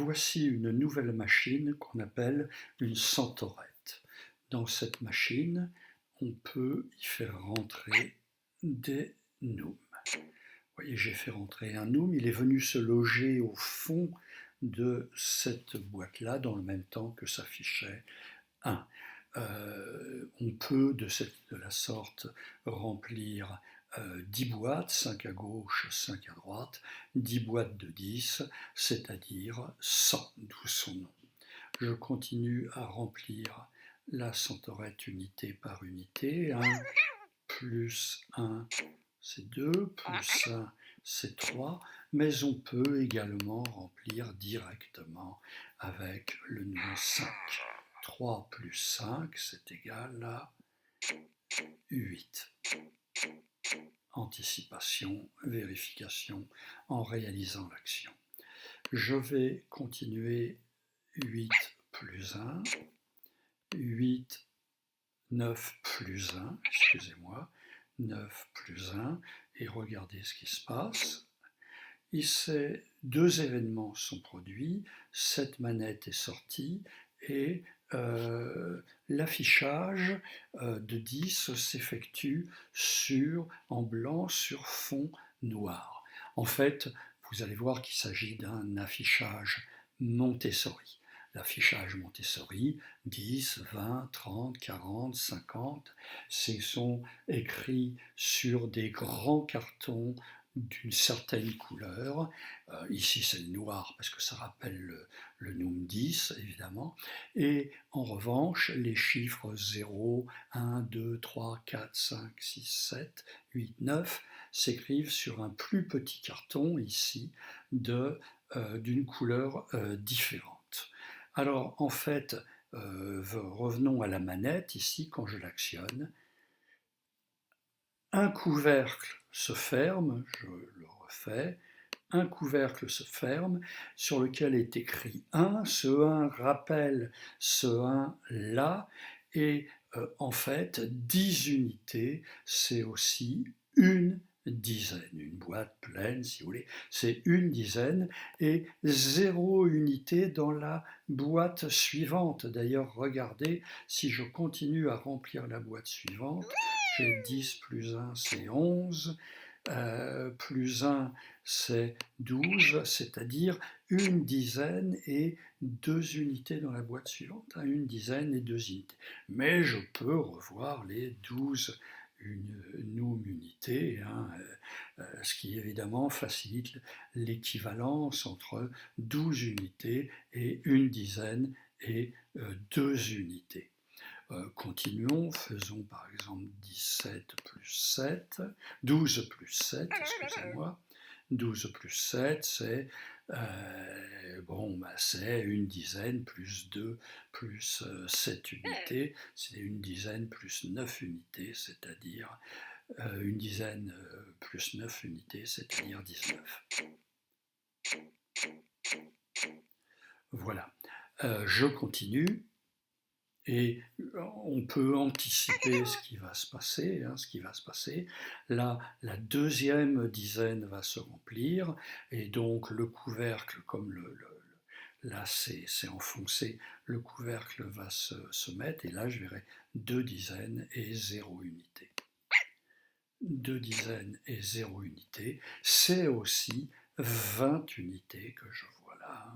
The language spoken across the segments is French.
voici une nouvelle machine qu'on appelle une centaurette. Dans cette machine, on peut y faire rentrer des noums. Vous voyez, j'ai fait rentrer un noum, il est venu se loger au fond de cette boîte-là, dans le même temps que s'affichait 1. On peut de la sorte remplir 10 boîtes, 5 à gauche, 5 à droite, 10 boîtes de 10, c'est-à-dire 100, d'où son nom. Je continue à remplir la centaurette unité par unité. 1 plus 1, c'est 2, plus 1, c'est 3, mais on peut également remplir directement avec le numéro 5. 3 plus 5, c'est égal à 8. Anticipation, vérification en réalisant l'action. Je vais continuer 8 plus 1, 8, 9 plus 1, excusez-moi, 9 plus 1, et regardez ce qui se passe. Ici, deux événements sont produits, cette manette est sortie, et l'affichage de 10 s'effectue en blanc sur fond noir. En fait, vous allez voir qu'il s'agit d'un affichage Montessori. L'affichage Montessori, 10, 20, 30, 40, 50, ce sont écrits sur des grands cartons d'une certaine couleur. Ici c'est le noir parce que ça rappelle le Noum 10 évidemment, et en revanche les chiffres 0, 1, 2, 3, 4, 5, 6, 7, 8, 9 s'écrivent sur un plus petit carton ici d'une couleur différente. Alors en fait, revenons à la manette ici quand je l'actionne. Un couvercle se ferme, je le refais, un couvercle se ferme sur lequel est écrit 1, ce 1 rappelle ce 1 là, et en fait 10 unités c'est aussi une dizaine, une boîte pleine si vous voulez, c'est une dizaine, et 0 unité dans la boîte suivante. D'ailleurs regardez, si je continue à remplir la boîte suivante, j'ai 10 plus 1 c'est 11, plus 1 c'est 12, c'est-à-dire une dizaine et 2 unités dans la boîte suivante, une dizaine et 2 unités. Mais je peux revoir les 12 Noum unités, ce qui évidemment facilite l'équivalence entre 12 unités et une dizaine et 2 unités. Continuons, faisons par exemple 17 plus 7, 12 plus 7, excusez-moi. 12 plus 7, c'est c'est une dizaine plus 2 plus 7 unités, c'est une dizaine plus 9 unités, c'est-à-dire une dizaine plus 9 unités, c'est-à-dire 19. Voilà. Je continue. Et on peut anticiper ce qui va se passer. Là, la deuxième dizaine va se remplir, et donc le couvercle, comme là c'est enfoncé, le couvercle va se mettre, et là je verrai 2 dizaines et 0 unité. 2 dizaines et 0 unité, c'est aussi 20 unités que je vois là.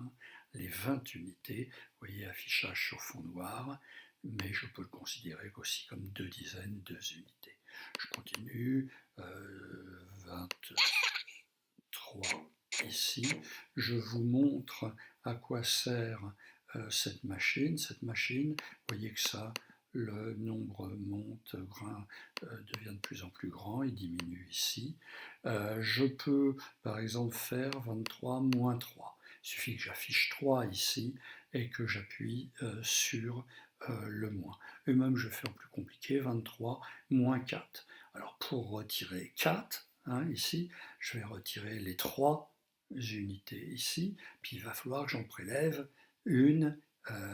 Les 20 unités, vous voyez, affichage sur fond noir, mais je peux le considérer aussi comme 2 dizaines, 2 unités. Je continue, 23 ici. Je vous montre à quoi sert cette machine. Cette machine, vous voyez que ça, le nombre monte, devient de plus en plus grand, il diminue ici. Je peux par exemple faire 23 moins 3. Il suffit que j'affiche 3 ici et que j'appuie sur le moins. Et même je fais en plus compliqué, 23 moins 4. Alors pour retirer 4, ici, je vais retirer les 3 unités ici, puis il va falloir que j'en prélève une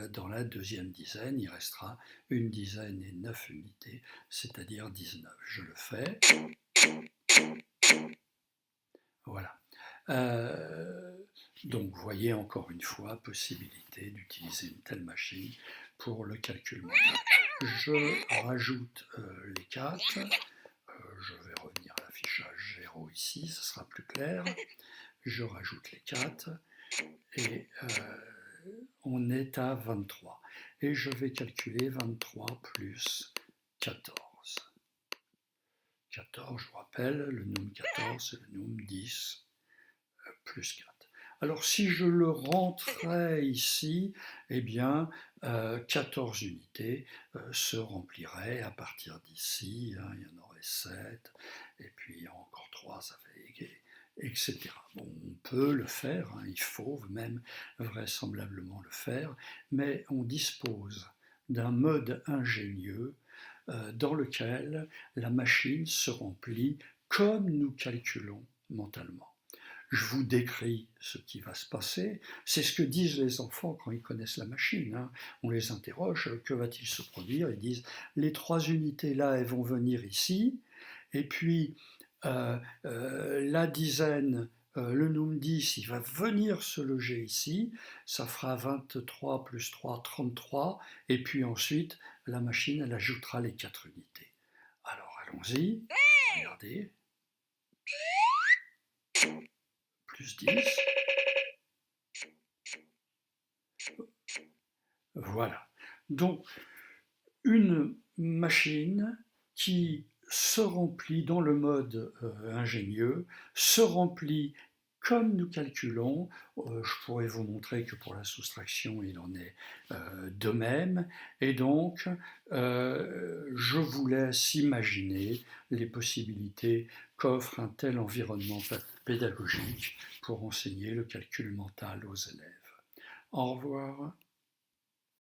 dans la deuxième dizaine. Il restera une dizaine et 9 unités, c'est-à-dire 19. Je le fais. Voilà. Donc, vous voyez encore une fois, possibilité d'utiliser une telle machine pour le calcul mental. Je rajoute les 4. Je vais revenir à l'affichage 0 ici, ce sera plus clair. Je rajoute les 4 et on est à 23. Et je vais calculer 23 plus 14. 14, je vous rappelle, le num 14 c'est le num 10 plus 4. Alors si je le rentrais ici, eh bien 14 unités se rempliraient à partir d'ici, hein, il y en aurait 7, et puis encore 3, ça fait, etc. Bon, on peut le faire, hein, il faut même vraisemblablement le faire, mais on dispose d'un mode ingénieux dans lequel la machine se remplit comme nous calculons mentalement. Je vous décris ce qui va se passer. C'est ce que disent les enfants quand ils connaissent la machine, hein. On les interroge, que va-t-il se produire? Ils disent, les 3 unités là, elles vont venir ici, et puis la dizaine, le num 10, il va venir se loger ici, ça fera 23 plus 3, 33, et puis ensuite, la machine, elle ajoutera les 4 unités. Alors allons-y, regardez. Plus 10. Voilà. Donc, une machine qui se remplit dans le mode ingénieux, se remplit comme nous calculons. Je pourrais vous montrer que pour la soustraction, il en est de même. Et donc, je vous laisse imaginer les possibilités qu'offre un tel environnement pédagogique pour enseigner le calcul mental aux élèves. Au revoir.